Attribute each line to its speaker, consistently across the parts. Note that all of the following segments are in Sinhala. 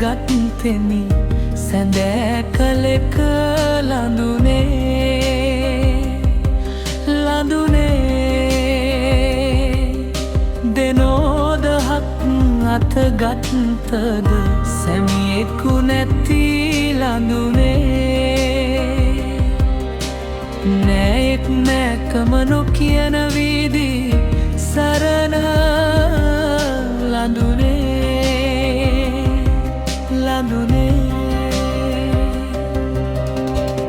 Speaker 1: ගත්තෙමි සැඳෑ කලෙක ලඳුනේ දෙනෝදහක් අතගත්තද සැමියෙකු නැති ලඳුනේ නෑයෙක් නෑකම නොකියන වීදී සරණ ලඳුනේ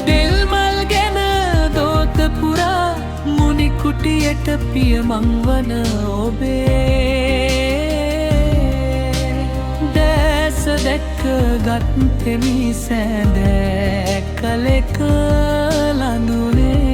Speaker 1: දෙල්මල් ගැන දෝත පුරා මුනි කුටියට පියමං වන ඔබේ දැස දැක්ක ගත්තෙමි සැඳෑ කලෙක ලඳුනේ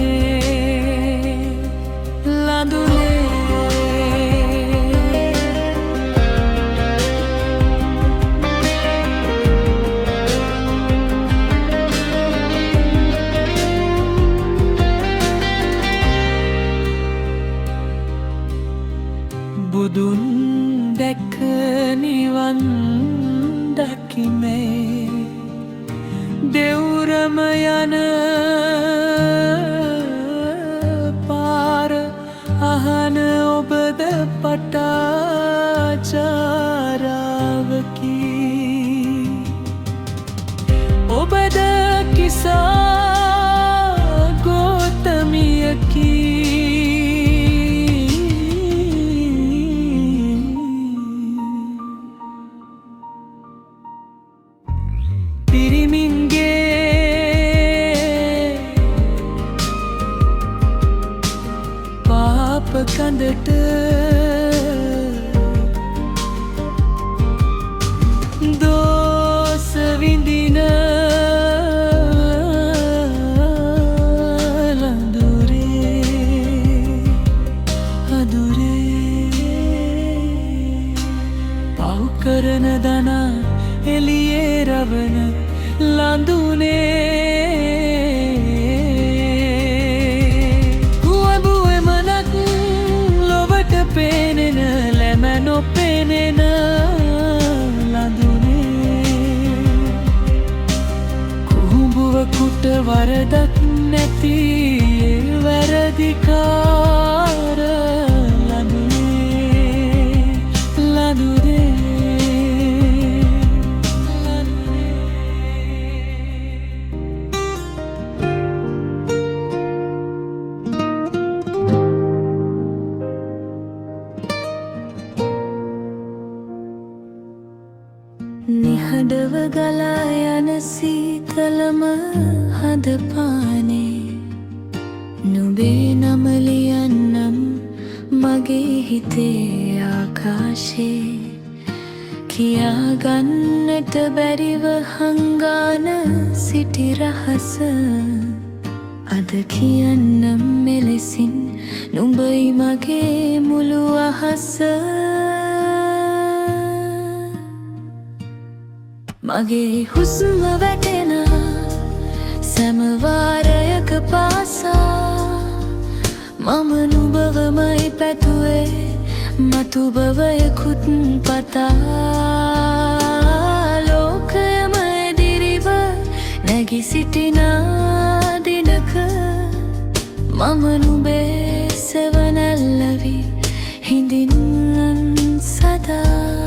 Speaker 1: බුදුන් දැක නිවන් දකිමේ දෙව්රම යන පාර අහන ඔබද පටාචාරාවකි ඔබද කිසා ගෝතමියකි කඳට දෝස විඳින අදුරේ පව් කරන දනා එළියේ රවන ලඳුනේ පෙනෙන ලැම නොපෙනෙන ලඳුනේ කුහුඹුවකුට වරදක් නැති වැරදිකාර ලඳුනේ නිහඬව ගලා යන සීතලම හදපානේ නුඹේ නම ලියන්නම් මගේ හිතේ ආකාශේ කියාගන්නට බැරිව හංගාන සිටි රහස අද කියන්නම් මෙලෙසින් නුඹයි මගේ මුළු අහස මගේ හුස්ම වැටෙන සැමවාරයක පාසා මම නුඹවමයි පැතුවේ මතු බවයකුත් පතා ලෝකයම එදිරිව නැගි සිටින දිනක මම නුඹේ සෙවණැල්ලවි හිඳින්නන් සදා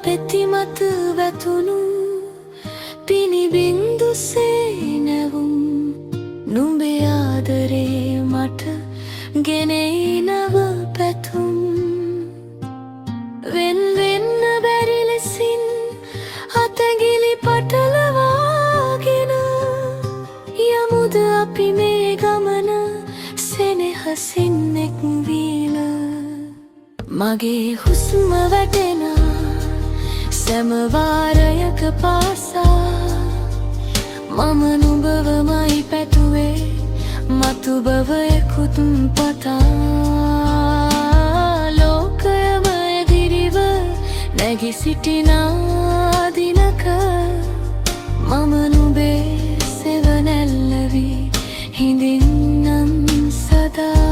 Speaker 1: පෙතිමත වැතුණු පිනිබින්දුසේ නැවුම් නුඹේ ආදරේ මට ගෙනෙයි නව පැතුම් වෙන් වෙන්න බැරි ලෙසින් අතගිලි පටලවාගෙන යමුද අපි මේ ගමන සෙනෙහසින් එක්වීම මගේ හුස්ම වැටෙන සැමවාරයක පාසා මම නුඹවමයි පැතුවේ මතු භවයකුත් පතා ලෝකයම එදිරිව නැගි සිටිනා දිනක මම නුඹේ සෙවණැල්ල වී හිඳින්නම් සදා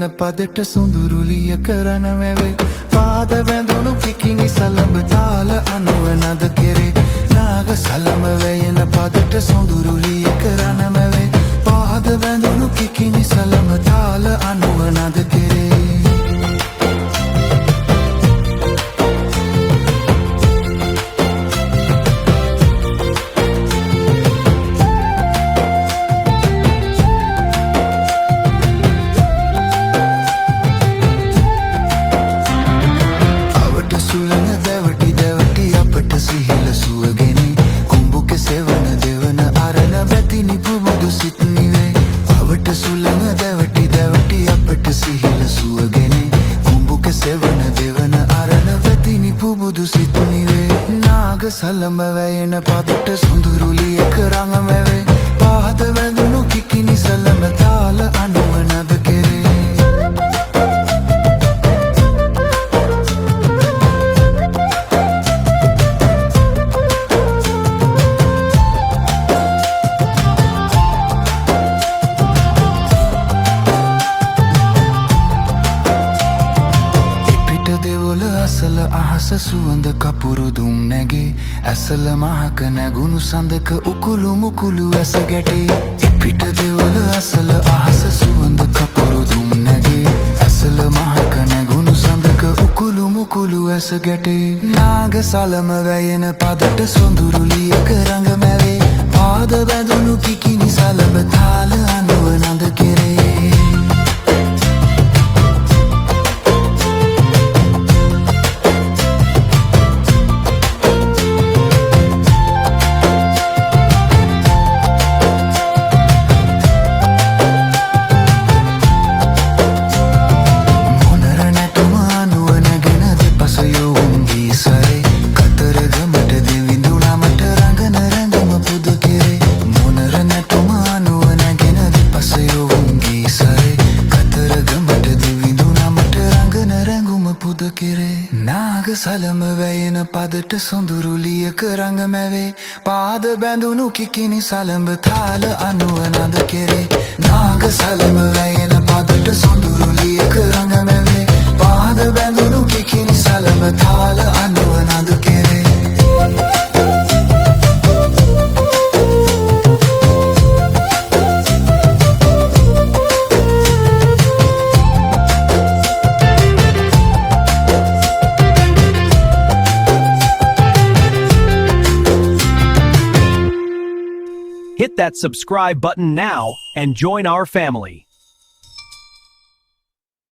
Speaker 2: පදට සුඳුරුලිය කරන මැවේ පාද වැඳුණු කිකිනි සලඹ තාල අනුවනද කෙරේ නාග සලම වැයෙන පදට සුඳුරුලිය කරන මැවේ පාද වැඳුණු කිකිනි සලඹ තාල අනුවනද කෙරේ සලම වැයෙන පදට සුඳුරුලිය කරංග මැවේ පාද වැඳුණු කිකිනි සලම තාල අනුවනද කෙරේ දෙවොල අසල අහස සුවඳ කපුරු දුම් නැගේ ඇසල මහක නැගුණු සඳක උකුළු මුකුළු ඇස ගැටේ පිට දෙවොල අසල අහස සුවඳ කපුරු දුම් නැගේ ඇසල මහක නැගුණු සඳක උකුළු මුකුළු ඇස ගැටේ නාග සලම වැයෙන පදට සොඳුරුලියක රඟ මැවේ පාද බැඳුණු කිකිනි සලබ තාල අනුව නඳ කෙරේ නාග සලම වැයෙන පදට සොඳුරුලියක රඟ මැවේ පාද බැඳුණු කිකිනි සලඹ තාල අනුව නද කෙරේ නාග සලම වැයෙන පදට සොඳුරුලියක රඟ මැවේ පාද බැඳුණු කිකිනි සලඹ තාල අනුව නද කෙරේ
Speaker 3: Hit that subscribe button now and join our family.